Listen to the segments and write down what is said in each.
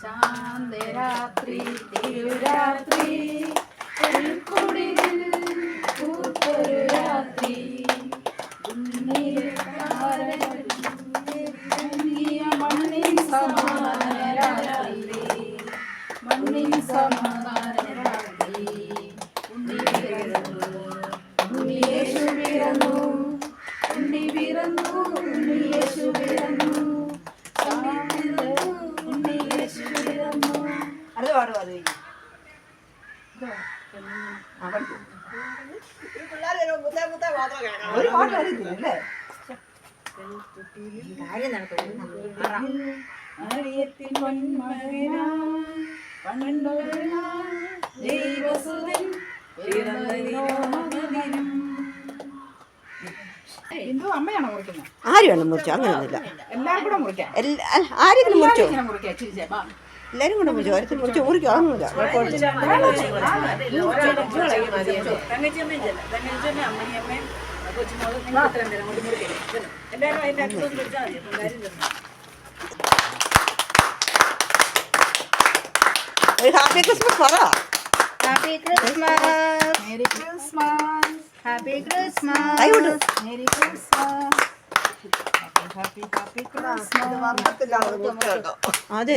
ശാന്തരാത്രി തിരുരാത്രി രാത്രി മണ്ണിൻ സമാധാന രാത്രി മണ്ണിൻ സമാധാന രാത്രി ഉണ്ണിയേശു പിറന്നു ഉണ്ണി പിറന്നു ഉണ്ണിയേശു പിറന്നു ഉണ്ണിയേശു പിറന്നു. അത് പാടും അത് ഒരു പാട്ട് അറിയത്തില്ലേ? ആര് വേണം മുറിച്ചോ? അങ്ങനെയൊന്നുമില്ല. ആരെങ്കിലും മുറിച്ചോ? എല്ലാരും കൂടെ മുറിച്ചോ? ഓരത്തിൽ മുറിച്ചോ? മുറിക്കോ? അതൊന്നുമില്ല. ഒരു ഹാപ്പി ക്രിസ്മസ് പറ. Happy Christmas, merry Christmas, happy Christmas, merry Christmas. അതെ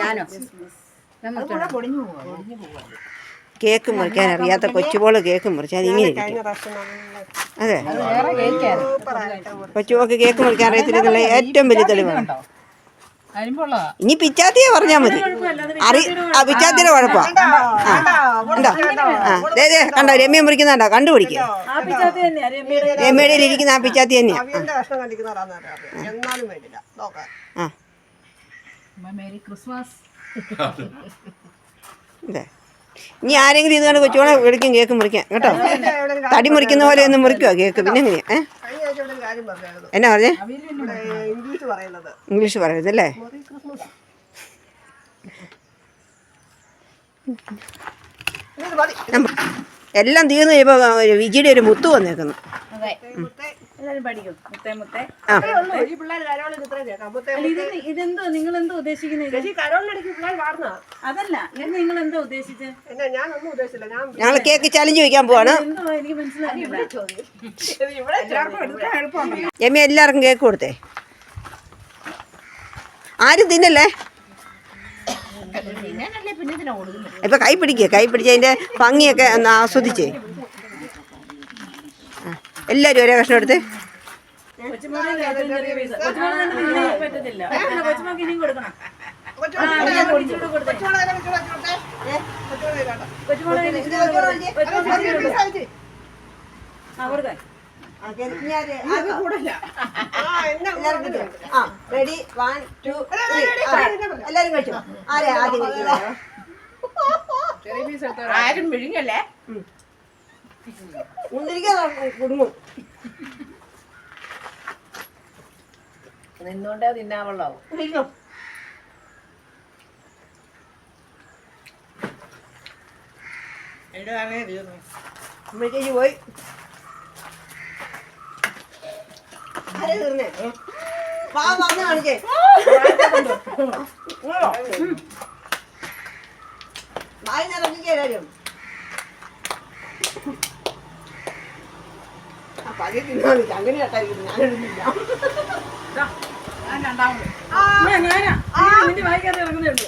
ഞാനോ കേക്ക് മുറിക്കാൻ അറിയാത്ത കൊച്ചുപോള് കേക്ക് മുറിച്ച് അതിങ്ങനെ അതെ കൊച്ചുപോക്ക് കേക്ക് മുറിക്കാൻ അറിയത്തില്ല ഏറ്റവും വലിയ തെളിവാണ്. ഇനി പിച്ചാത്തിയെ പറഞ്ഞാൽ മതി. പിച്ചാത്തിയുടെ കുഴപ്പമാണ്. കണ്ടോ രമ്യ മുറിക്കുന്നുണ്ടോ? കണ്ടുപിടിക്കുക. രമ്യയുടെ ഇരിക്കുന്ന ആ പിച്ചാത്തി തന്നെയാ. അതെ ഇനി ആരെങ്കിലും ഇത് കണ്ട് കൊച്ചുകൂടെ വിളിക്കും കേക്ക് മുറിക്കാൻ കേട്ടോ. തടി മുറിക്കുന്ന പോലെ ഒന്ന് മുറിക്കുവോ കേക്ക്? പിന്നെ എങ്ങനെയാ? എന്നാ പറഞ്ഞേ? ഇംഗ്ലീഷ് പറയുന്നല്ലേ? എല്ലാം തീർന്നു കഴിയുമ്പോ വിജിയുടെ ഒരു മുത്തു വന്നേക്കുന്നു. ഇതെന്തോ നിങ്ങൾ എന്തോ ഉദ്ദേശിക്കുന്നത്? അതല്ല നിങ്ങൾ എന്തോ ഉദ്ദേശിച്ചത്? ഞങ്ങൾ കേക്ക് ചലഞ്ച് വയ്ക്കാൻ പോവാണ്. എനിക്ക് മനസ്സിലായില്ല. എമ്മ എല്ലാവർക്കും കേക്ക് കൊടുത്തേ. ആരും തിന്നല്ലേ? ഇപ്പൊ കൈ പിടിക്കുക. കൈ പിടിച്ച് അതിന്റെ ഭംഗിയൊക്കെ ഒന്ന് ആസ്വദിച്ചേ. എല്ലാരും ഒരേ കഷ്ണം എടുത്ത് റെഡി 1 2 എല്ലാരും കഴിച്ചോ? ആരെ ആദ്യം ആരും വിഴുങ്ങല്ലേ? കുടുങ്ങും. നിന്നോണ്ടേ തിന്നാവുള്ളാവും. അമ്മയ്ക്ക് പോയി തീർന്നേ. വന്ന് കാണിച്ചേ. വായി നിറഞ്ഞിക്കാരും പതിയെ തിന്നാ അങ്ങനെ കേട്ടായിരിക്കും. ഞാനെടുന്നില്ല. വായിക്കാതെ ഇറങ്ങുന്നുണ്ട്.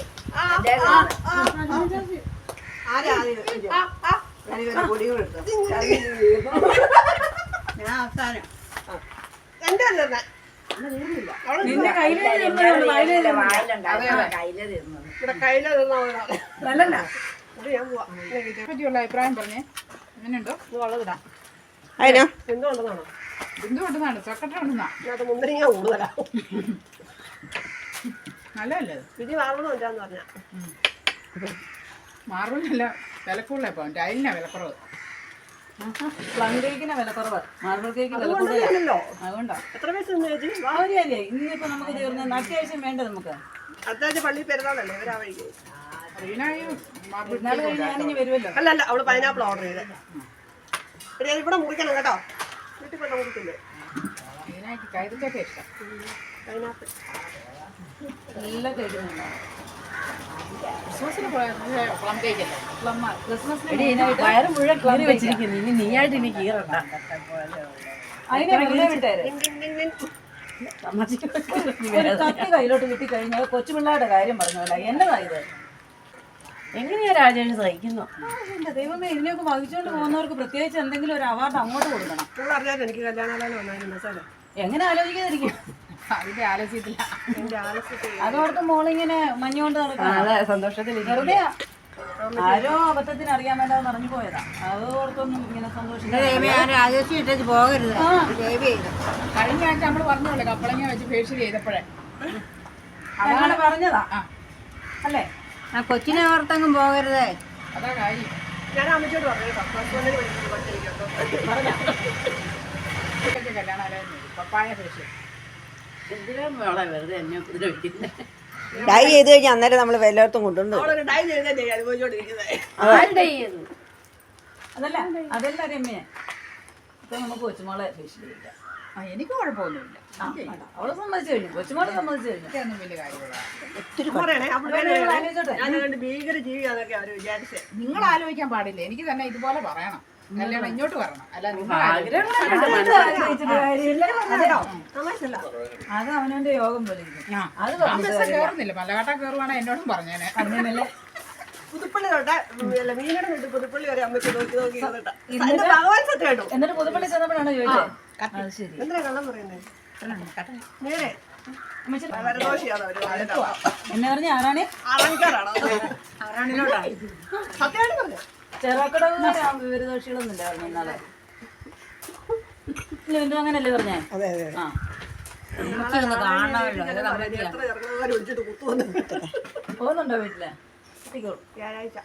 ഞാൻ അവസാനം നിന്റെ പറ്റിയുള്ള അഭിപ്രായം പറഞ്ഞേ. എങ്ങനെയുണ്ടോ? വളവിടാം. അതിനോ എന്തുകൊണ്ടെന്നാണ്? എന്തുകൊണ്ടെന്നാണ്? ചക്കട്ട ഉണ്ടെന്നാ. മുന്തിരിങ്ങ കൂടുതലാ. നല്ലതല്ലേ? ഇത് മാർബിളും പറഞ്ഞ മാർബിളിനല്ല വിലക്കുള്ള. ഇപ്പം ടൈലിനാ വിലക്കുറവ്. പ്ലം കേക്കിന് വിലക്കുറവ്. മാർബിൾ കേക്ക് വിലക്കുറവല്ലോ. അതുകൊണ്ടാ. എത്ര പൈസ കാര്യല്ലേ? ഇന്നിപ്പോ നമുക്ക് തീർന്ന് അത്യാവശ്യം വേണ്ട. നമുക്ക് അത്യാവശ്യം പള്ളി പെരുന്നാളല്ലേ ഇവരാ വഴിക്ക്. ഞാനിഞ്ഞ് വരുമല്ലോ. അല്ല അവള് പൈനാപ്പിൾ ഓർഡർ ചെയ്തേ. ഇവിടെ മുറിക്കണം കേട്ടോ. വീട്ടിൽ കൊണ്ട് കൊടുക്കില്ലേ? മെയിനായിട്ട് കൈതച്ചൊക്കെ ഇഷ്ടം. അതിനകത്ത് എല്ലാം കഴിക്കുന്നുണ്ടാവും. ക്രിസ്മസിന് പ്ലം കേക്കല്ലേ? ക്രിസ്മസിന് മെയിനായിട്ട് വയറ് മുഴുവൻ കീറി വെച്ചിരിക്കുന്നു. ഇനി നീയായിട്ട് ഇനി കീറണ്ട. അതിനെ വെറുതെ വിട്ടേര്. ഒരു കത്തി കയ്യിലോട്ട് കിട്ടി കഴിഞ്ഞാൽ കൊച്ചുപിള്ളേരുടെ കാര്യം പറഞ്ഞതല്ല. എന്നതാ ഇത്? എങ്ങനെയാ രാജേഷ് സഹിക്കുന്നു? എന്റെ ദൈവമേ, ഇതിനെയൊക്കെ വഹിച്ചുകൊണ്ട് പോകുന്നവർക്ക് പ്രത്യേകിച്ച് എന്തെങ്കിലും ഒരു അവാർഡ് അങ്ങോട്ട് കൊടുക്കണം. നിങ്ങൾ അറിയാതെ എനിക്ക് കല്യാണാലോചന വന്നാലും മെസ്സേജ് എങ്ങനെ ആലോചിക്കാതിരിക്കും? അതിന്റെ ആലോചിച്ചിട്ടില്ല. എൻ്റെ ആലസ്യത്തിൽ അതോർത്ത് മോളിങ്ങനെ മഞ്ഞുകൊണ്ട് നടക്കണം. അതെ, സന്തോഷത്തിൽ വെറുതെ ആരോ അബദ്ധത്തിന് അറിയാൻ വേണ്ടാന്ന് പറഞ്ഞു പോയതാ. അതോർത്തൊന്നും ഇങ്ങനെ സന്തോഷിക്കാൻ രാജേഷ് ഇട്ടേച്ച് പോകരുത്. കഴിഞ്ഞ ആഴ്ച നമ്മള് പറഞ്ഞോളൂ കപ്പളങ്ങ വെച്ച് ഫേഷ്യൽ ചെയ്തപ്പോഴേ അങ്ങനെ പറഞ്ഞതാ അല്ലേ? ആ കൊച്ചിനെ ഓർത്തെങ്ങും പോകരുതേ. അതാ കാര്യം. ഞാൻ അമ്മച്ചോട് പറഞ്ഞു കേട്ടോ, +1 പഠിക്കുന്നത് പഠിച്ചിരിക്കും. ഇതൊക്കെ കല്യാണമായിരുന്നു പപ്പായ ഫേഷ്യൽ. എന്തിനാ മോളെ വെറുതെ എന്നെ ഉപദ്രവിക്കുന്നത്? ഡൈ ചെയ്ത് കഴിഞ്ഞാൽ അന്നേരം നമ്മൾ എല്ലായിടത്തും കൊണ്ടുണ്ട്. അവളൊരു ടൈം ചെയ്താൽ അനുഭവിച്ചോണ്ടിരിക്കുന്നത്. ആരുടെ ചെയ്തു? അതല്ല രമ്യ. ഇപ്പൊ നമുക്ക് കൊച്ചുമോളെ ഫേഷ്യൽ ചെയ്യില്ല. എനിക്ക് കുഴപ്പമൊന്നുമില്ല. അവള് സമ്മതിച്ചു കഴിഞ്ഞു. കൊച്ചുമോളെ സമ്മതിച്ചു കഴിഞ്ഞു. എനിക്കൊന്നും വലിയ കാര്യമില്ല. പറയണേ അപ്പോൾ ആലോചിച്ചോട്ടെ. ഞാൻ കണ്ട് ഭീകര ജീവിയാന്നൊക്കെ അവർ വിചാരിച്ചേ. നിങ്ങൾ ആലോചിക്കാൻ പാടില്ല. എനിക്ക് തന്നെ ഇതുപോലെ പറയണം. കല്യാണം ഇങ്ങോട്ട് വരണം. അല്ല നിങ്ങൾ തമാശല്ല. അത് അവനവന്റെ യോഗം പോലെ ഇരിക്കും. അത് കയറുന്നില്ല. മലകാട്ട കയറുവാണെങ്കിൽ എന്നോടും പറഞ്ഞേനെ. പറഞ്ഞല്ലേ? പുതുപ്പള്ളി തൊട്ട് മീനയുടെ വീട്ടിൽ പുതുപ്പള്ളി വരെ അമ്മച്ച് നോക്കി നോക്കി ഇരുന്നിട്ടാ. എന്റെ ഭഗവാൻ സത്യം കേട്ടോ. എന്നിട്ട് പുതുപ്പള്ളി ചെന്നപ്പോഴാണ് ചോദിച്ചത്. അത് ശരി. എന്തിനാ കള്ളം പറയുന്നത്? നേരെ വരദോഷിയാണ് അവര്. എന്നെ പറഞ്ഞ ആരാണ്? അലങ്കാരാണോ? സത്യമായിട്ട് പറഞ്ഞു. ചെറുക്കടവുകാരാണ് വിവരദോഷികളൊന്നുമില്ല പറഞ്ഞു ഇന്നാളെ. ഇല്ല അങ്ങനല്ലേ പറഞ്ഞേ? അതെ അതെ. ആ എത്ര ചെറുക്കന്മാർ വിളിച്ചിട്ട് കുത്തുവന്നു. പോകുന്നുണ്ടോ വീട്ടില്? എത്തിക്കോളൂ. വ്യാഴാഴ്ച